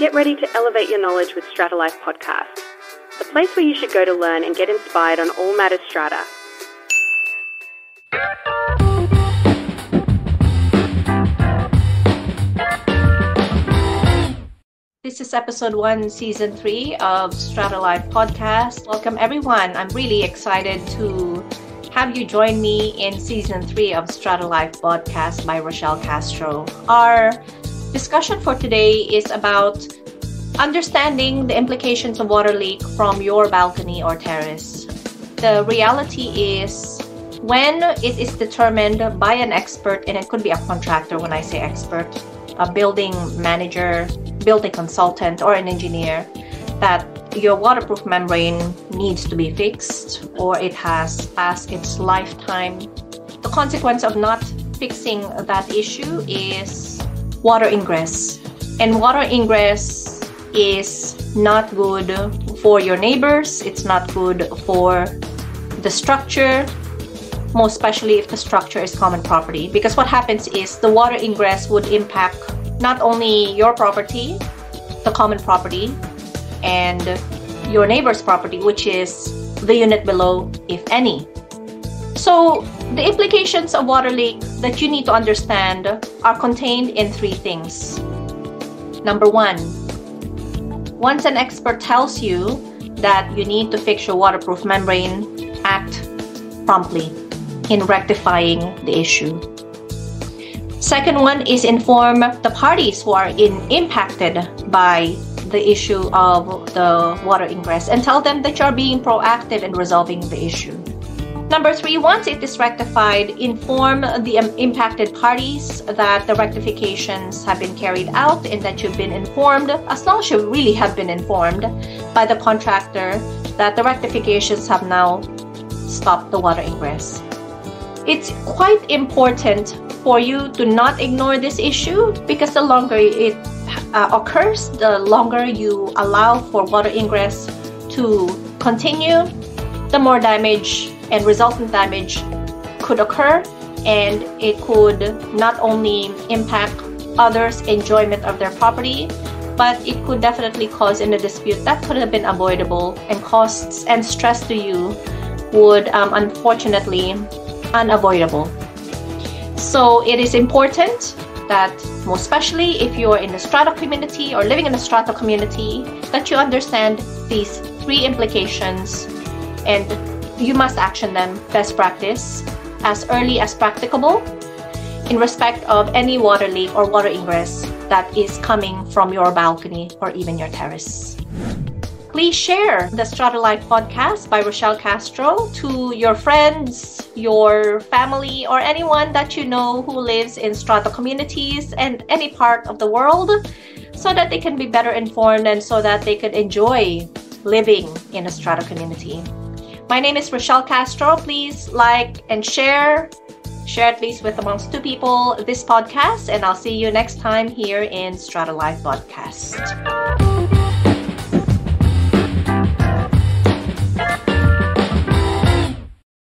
Get ready to elevate your knowledge with Stratalife Podcast, the place where you should go to learn and get inspired on all matters strata. This is episode 1, season 3 of Stratalife Podcast. Welcome everyone. I'm really excited to have you join me in season 3 of Stratalife Podcast by Rochelle Castro. Our discussion for today is about understanding the implications of water leak from your balcony or terrace. The reality is, when it is determined by an expert, and it could be a contractor when I say expert, a building manager, building consultant, or an engineer, that your waterproof membrane needs to be fixed or it has passed its lifetime, the consequence of not fixing that issue is water ingress. And water ingress is not good for your neighbors. It's not good for the structure, most especially if the structure is common property. Because what happens is the water ingress would impact not only your property, the common property, and your neighbor's property, which is the unit below, if any. So the implications of water leak that you need to understand are contained in 3 things. Number 1, once an expert tells you that you need to fix your waterproof membrane, act promptly in rectifying the issue. Second one is inform the parties who are impacted by the issue of the water ingress and tell them that you're being proactive in resolving the issue. Number 3, once it is rectified, inform the impacted parties that the rectifications have been carried out and that you've been informed, as long as you really have been informed by the contractor, that the rectifications have now stopped the water ingress. It's quite important for you to not ignore this issue, because the longer it occurs, the longer you allow for water ingress to continue, the more damage and resultant damage could occur, and it could not only impact others' enjoyment of their property, but it could definitely cause in a dispute that could have been avoidable, and costs and stress to you would unfortunately unavoidable. So it is important that, most especially if you're in the strata community or living in the strata community, that you understand these 3 implications, and you must action them best practice as early as practicable in respect of any water leak or water ingress that is coming from your balcony or even your terrace. Please share the Stratalife Podcast by Rochelle Castro to your friends, your family, or anyone that you know who lives in strata communities and any part of the world, so that they can be better informed and so that they could enjoy living in a strata community. My name is Rochelle Castro. Please like and share at least with amongst 2 people this podcast, and I'll see you next time here in Stratalife Podcast.